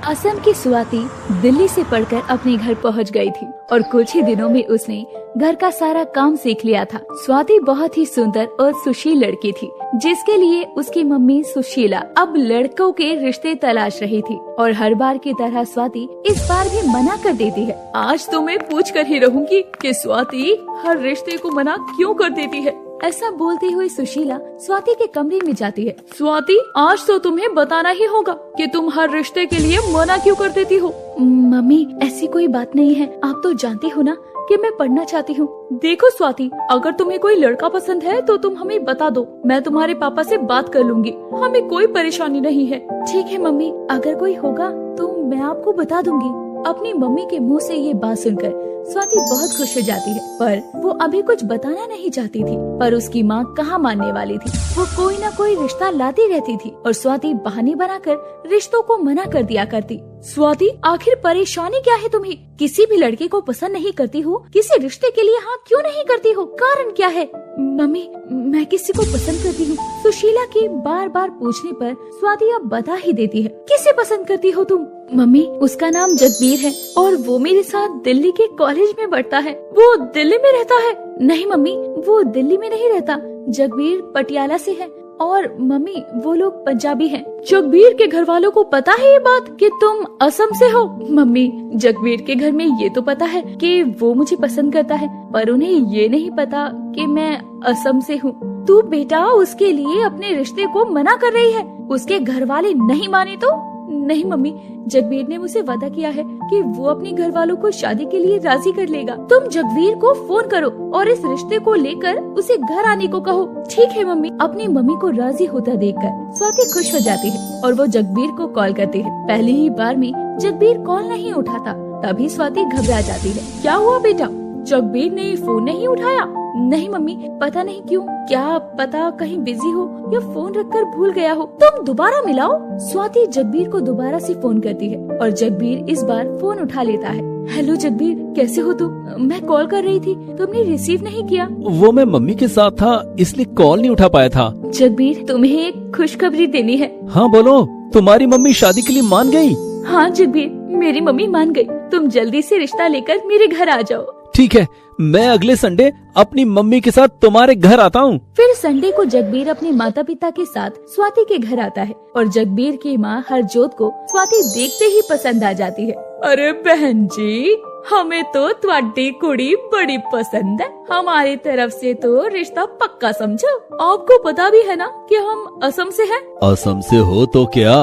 असम की स्वाति दिल्ली से पढ़कर अपने घर पहुंच गई थी और कुछ ही दिनों में उसने घर का सारा काम सीख लिया था। स्वाति बहुत ही सुंदर और सुशील लड़की थी, जिसके लिए उसकी मम्मी सुशीला अब लड़कों के रिश्ते तलाश रही थी। और हर बार की तरह स्वाति इस बार भी मना कर देती है। आज तो मैं पूछ कर ही रहूंगी कि स्वाति हर रिश्ते को मना क्यों कर देती है। ऐसा बोलती हुई सुशीला स्वाति के कमरे में जाती है। स्वाति, आज तो तुम्हें बताना ही होगा कि तुम हर रिश्ते के लिए मना क्यों कर देती हो। मम्मी, ऐसी कोई बात नहीं है, आप तो जानती हो ना कि मैं पढ़ना चाहती हूँ। देखो स्वाति, अगर तुम्हें कोई लड़का पसंद है तो तुम हमें बता दो, मैं तुम्हारे पापा से बात कर लूंगी, हमें कोई परेशानी नहीं है। ठीक है मम्मी, अगर कोई होगा तो मैं आपको बता दूंगी। अपनी मम्मी के मुंह से ये बात सुनकर स्वाति बहुत खुश हो जाती है, पर वो अभी कुछ बताना नहीं चाहती थी। पर उसकी माँ कहाँ मानने वाली थी, वो कोई न कोई रिश्ता लाती रहती थी और स्वाति बहाने बनाकर रिश्तों को मना कर दिया करती। स्वाति, आखिर परेशानी क्या है तुम्हें? किसी भी लड़के को पसंद नहीं करती हो, किसी रिश्ते के लिए हाँ क्यों नहीं करती हो? कारण क्या है? मम्मी, मैं किसी को पसंद करती हूँ। सुशीला के बार बार पूछने पर स्वाति अब बता ही देती है। किसे पसंद करती हो तुम? मम्मी, उसका नाम जगबीर है और वो मेरे साथ दिल्ली के कॉलेज में पढ़ता है। वो दिल्ली में रहता है? नहीं मम्मी, वो दिल्ली में नहीं रहता, जगबीर पटियाला से है। और मम्मी, वो लोग पंजाबी हैं। जगबीर के घर वालों को पता है ये बात कि तुम असम से हो? मम्मी, जगबीर के घर में ये तो पता है कि वो मुझे पसंद करता है, पर उन्हें ये नहीं पता कि मैं असम से हूँ। तू बेटा उसके लिए अपने रिश्ते को मना कर रही है, उसके घर वाले नहीं माने तो? नहीं मम्मी, जगबीर ने मुझे वादा किया है कि वो अपने घर वालों को शादी के लिए राजी कर लेगा। तुम जगबीर को फोन करो और इस रिश्ते को लेकर उसे घर आने को कहो। ठीक है मम्मी। अपनी मम्मी को राजी होता देखकर स्वाति खुश हो जाती है और वो जगबीर को कॉल करती है। पहली ही बार में जगबीर कॉल नहीं उठाता, तभी स्वाति घबरा जाती है। क्या हुआ बेटा, जगबीर ने फोन नहीं उठाया? नहीं मम्मी, पता नहीं क्यों, क्या पता कहीं बिजी हो या फोन रखकर भूल गया हो। तुम दोबारा मिलाओ। स्वाति जगबीर को दोबारा से फोन करती है और जगबीर इस बार फोन उठा लेता है। हेलो जगबीर, कैसे हो तुम? मैं कॉल कर रही थी, तुमने रिसीव नहीं किया। वो मैं मम्मी के साथ था, इसलिए कॉल नहीं उठा पाया था। जगबीर, तुम्हें एक खुशखबरी देनी है। हाँ बोलो, तुम्हारी मम्मी शादी के लिए मान गई? हाँ जगबीर, मेरी मम्मी मान गई। तुम जल्दी से रिश्ता लेकर मेरे घर आ जाओ। ठीक है, मैं अगले संडे अपनी मम्मी के साथ तुम्हारे घर आता हूँ। फिर संडे को जगबीर अपने माता पिता के साथ स्वाति के घर आता है और जगबीर की माँ हरजोत को स्वाति देखते ही पसंद आ जाती है। अरे बहन जी, हमें तो तुम्हारी कुड़ी बड़ी पसंद है, हमारी तरफ से तो रिश्ता पक्का समझो। आपको पता भी है ना कि हम असम से हैं। असम से हो तो क्या,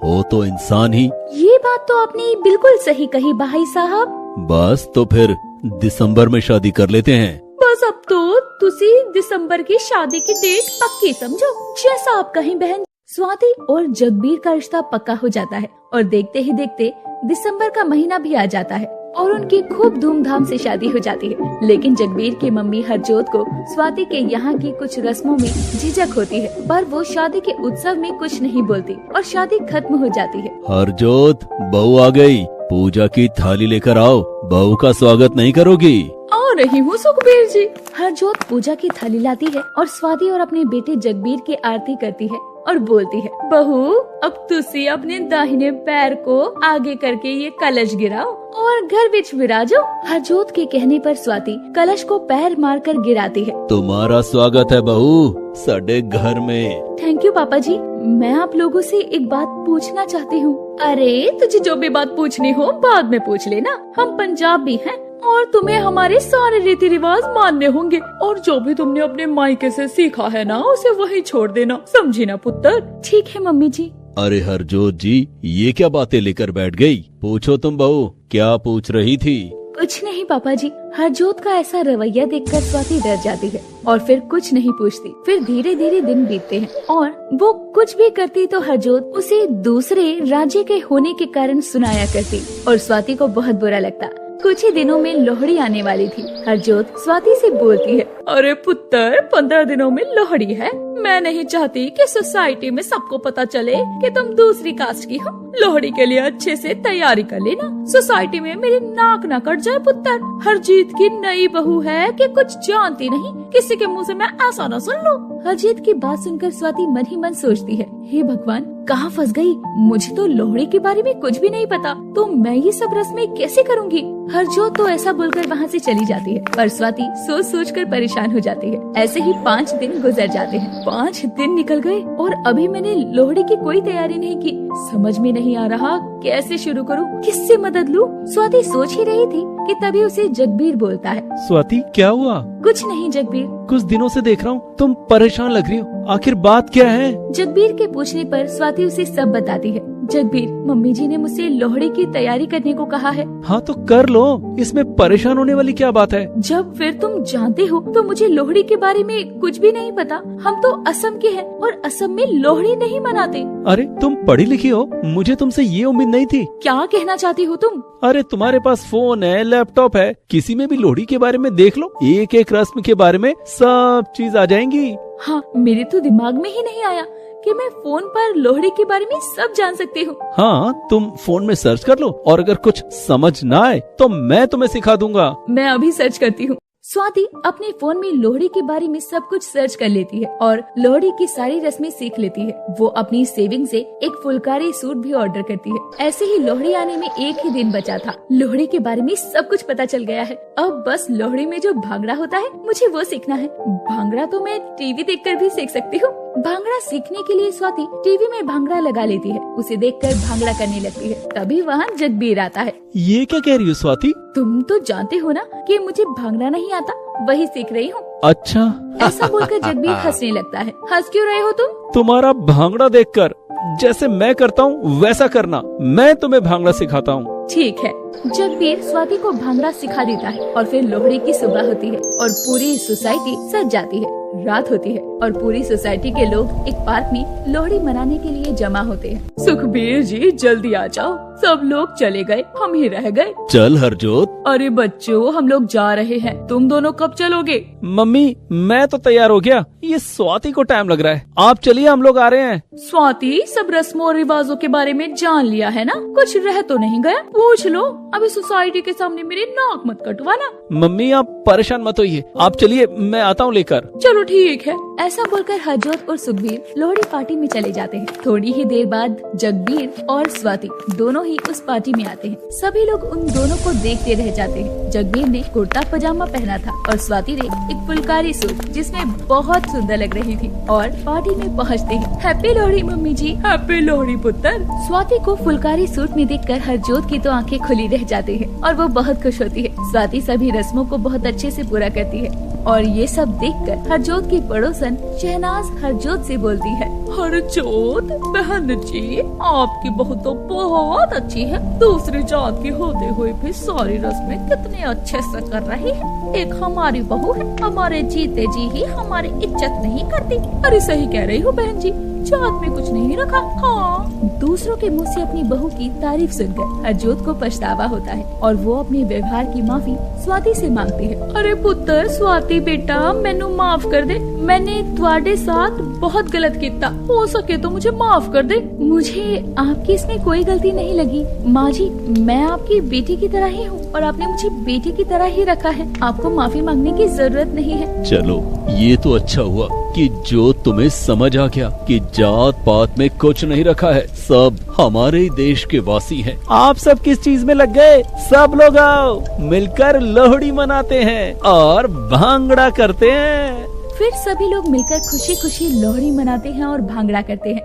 हो तो इंसान ही। ये बात तो आपने बिल्कुल सही कही भाई साहब। बस तो फिर दिसंबर में शादी कर लेते हैं। बस अब तो तुसी दिसंबर की शादी की डेट पक्की समझो, जैसा आप कहें बहन। स्वाति और जगबीर का रिश्ता पक्का हो जाता है और देखते ही देखते दिसंबर का महीना भी आ जाता है और उनकी खूब धूमधाम से शादी हो जाती है। लेकिन जगबीर की मम्मी हरजोत को स्वाति के यहाँ की कुछ रस्मों में झिझक होती है, पर वो शादी के उत्सव में कुछ नहीं बोलती और शादी खत्म हो जाती है। हरजोत, बहू आ गई, पूजा की थाली लेकर आओ, बहू का स्वागत नहीं करोगी? आ रही हूँ सुखबीर जी। हरजोत पूजा की थाली लाती है और स्वाति और अपने बेटे जगबीर की आरती करती है और बोलती है, बहू अब तुसी अपने दाहिने पैर को आगे करके ये कलश गिराओ और घर बिच विराजो। हरजोत के कहने पर स्वाति कलश को पैर मारकर गिराती है। तुम्हारा स्वागत है बहू साडे घर में। थैंक यू पापा जी। मैं आप लोगों से एक बात पूछना चाहती हूँ। अरे तुझे जो भी बात पूछनी हो बाद में पूछ लेना, हम पंजाबी हैं और तुम्हें हमारे सारे रीति रिवाज मानने होंगे और जो भी तुमने अपने मायके से सीखा है ना उसे वही छोड़ देना, समझी ना पुत्र? ठीक है मम्मी जी। अरे हरजोत जी, ये क्या बातें लेकर बैठ गई? पूछो तुम बहू, क्या पूछ रही थी? कुछ नहीं पापा जी। हरजोत का ऐसा रवैया देखकर स्वाति डर जाती है और फिर कुछ नहीं पूछती। फिर धीरे धीरे दिन बीतते हैं और वो कुछ भी करती तो हरजोत उसे दूसरे राज्य के होने के कारण सुनाया करती और स्वाति को बहुत बुरा लगता। कुछ ही दिनों में लोहड़ी आने वाली थी। हरजोत स्वाति से बोलती है, अरे पुत्र, 15 दिनों में लोहड़ी है, मैं नहीं चाहती कि सोसाइटी में सबको पता चले कि तुम दूसरी कास्ट की हो। लोहड़ी के लिए अच्छे से तैयारी कर लेना। सोसाइटी में मेरी नाक ना कट जाए पुत्र। हरजीत की नई बहू है कि कुछ जानती नहीं, किसी के मुंह से मैं ऐसा न सुन लूं। हरजीत की बात सुनकर स्वाति मन ही मन सोचती है, हे भगवान, कहाँ फंस गई। मुझे तो लोहड़ी के बारे में कुछ भी नहीं पता, तो मैं ये सब रस्में कैसे करूँगी। हरजोत तो ऐसा बोलकर वहाँ से चली जाती है और स्वाति सोच सोच कर परेशान हो जाती है। ऐसे ही 5 दिन गुजर जाते हैं। 5 दिन निकल गए और अभी मैंने लोहड़ी की कोई तैयारी नहीं की। समझ में नहीं आ रहा कैसे शुरू करूं, किससे मदद लूं। स्वाति सोच ही रही थी कि तभी उसे जगबीर बोलता है। स्वाति, क्या हुआ? कुछ नहीं जगबीर। कुछ दिनों से देख रहा हूँ तुम परेशान लग रही हो, आखिर बात क्या है? जगबीर के पूछने पर स्वाति उसे सब बताती है। जगबीर, मम्मी जी ने मुझसे लोहड़ी की तैयारी करने को कहा है। हाँ तो कर लो, इसमें परेशान होने वाली क्या बात है। जब फिर तुम जानते हो तो मुझे लोहड़ी के बारे में कुछ भी नहीं पता। हम तो असम के हैं और असम में लोहड़ी नहीं मनाते। अरे तुम पढ़ी लिखी हो, मुझे तुमसे ये उम्मीद नहीं थी। क्या कहना चाहती हो तुम? अरे तुम्हारे पास फोन है, लैपटॉप है, किसी में भी लोहड़ी के बारे में देख लो, एक एक रस्म के बारे में सब चीज आ जाएंगी। हाँ, मेरे तो दिमाग में ही नहीं आया कि मैं फोन पर लोहड़ी के बारे में सब जान सकती हूँ। हाँ, तुम फोन में सर्च कर लो और अगर कुछ समझ ना आए तो मैं तुम्हें सिखा दूंगा। मैं अभी सर्च करती हूँ। स्वाति अपने फोन में लोहड़ी के बारे में सब कुछ सर्च कर लेती है और लोहड़ी की सारी रस्में सीख लेती है। वो अपनी सेविंग से एक फुलकारी सूट भी ऑर्डर करती है। ऐसे ही लोहड़ी आने में एक ही दिन बचा था। लोहड़ी के बारे में सब कुछ पता चल गया है। अब बस लोहड़ी में जो भांगड़ा होता है मुझे वो सीखना है। भांगड़ा तो मैं टीवी देखकर भी सीख सकती हूँ। भांगड़ा सीखने के लिए स्वाति टीवी में भांगड़ा लगा लेती है। उसे देखकर भांगड़ा करने लगती है। तभी वहाँ जगबीर आता है। ये क्या कह रही हो स्वाति? तुम तो जानते हो ना कि मुझे भांगड़ा नहीं आता, वही सीख रही हूँ। अच्छा। ऐसा बोलकर जगबीर हंसने लगता है। हंस क्यों रहे हो तुम? तुम्हारा भांगड़ा देखकर जैसे मैं करता हूँ वैसा करना, मैं तुम्हें भांगड़ा सिखाता हूँ। ठीक है। जगबीर स्वाति को भांगड़ा सिखा देता है और फिर लोहड़ी की सुबह होती है और पूरी सोसाइटी सज जाती है। रात होती है और पूरी सोसाइटी के लोग एक पार्क में लोहड़ी मनाने के लिए जमा होते हैं। सुखबीर जी जल्दी आ जाओ, सब लोग चले गए, हम ही रह गए। चल हरजोत। अरे बच्चों, हम लोग जा रहे हैं, तुम दोनों कब चलोगे? मम्मी, मैं तो तैयार हो गया, ये स्वाति को टाइम लग रहा है, आप चलिए, हम लोग आ रहे हैं। स्वाति, सब रस्मों और रिवाजों के बारे में जान लिया है ना? कुछ रह तो नहीं गया? पूछ लो। अभी सोसाइटी के सामने मेरी नाक मत कटवाना। मम्मी आप परेशान मत होइए, आप चलिए, मैं आता हूँ लेकर। चलो ठीक है। ऐसा बोलकर हरजोत और सुखबीर लोहड़ी पार्टी में चले जाते हैं। थोड़ी ही देर बाद जगबीर और स्वाति दोनों ही उस पार्टी में आते हैं। सभी लोग उन दोनों को देखते रह जाते हैं। जगबीर ने कुर्ता पजामा पहना था और स्वाति ने एक फुलकारी सूट जिसमें बहुत सुंदर लग रही थी। और पार्टी में पहुँचते ही हैप्पी लोहड़ी मम्मी जी, हैप्पी लोहड़ी पुत्र। स्वाति को फुलकारी सूट में देखकर हरजोत की तो आंखें खुली रह जाती है और वो बहुत खुश होती है। स्वाति सभी रस्मों को बहुत अच्छे से पूरा करती है और ये सब देखकर हरजोत की पड़ोसन शहनाज हरजोत से बोलती है, हरजोत बहन जी, आपकी बहू तो बहुत अच्छी है। दूसरी जात की होते हुए भी सारी रस्में कितने अच्छे से कर रही है। एक हमारी बहू है, हमारे जीते जी ही हमारी इज्जत नहीं करती। अरे सही कह रही हो बहन जी, जात में कुछ नहीं रखा। हाँ। दूसरों के मुँह से अपनी बहू की तारीफ सुनकर हरजोत को पछतावा होता है और वो अपने व्यवहार की माफी स्वाति से मांगती है। अरे पुत्र स्वाति बेटा, मैनू माफ कर दे, मैंने तुम्हारे साथ बहुत गलत किया, हो सके तो मुझे माफ कर दे। मुझे आपकी इसमें कोई गलती नहीं लगी माँ जी, मैं आपकी बेटी की तरह ही हूँ और आपने मुझे बेटी की तरह ही रखा है, आपको माफी मांगने की जरूरत नहीं है। चलो ये तो अच्छा हुआ कि जो तुम्हें समझ आ गया कि जात पात में कुछ नहीं रखा है, सब हमारे ही देश के वासी हैं। आप सब किस चीज में लग गए? सब लोग आओ, मिलकर लोहड़ी मनाते हैं और भांगड़ा करते हैं। फिर सभी लोग मिलकर खुशी खुशी लोहड़ी मनाते हैं और भांगड़ा करते हैं।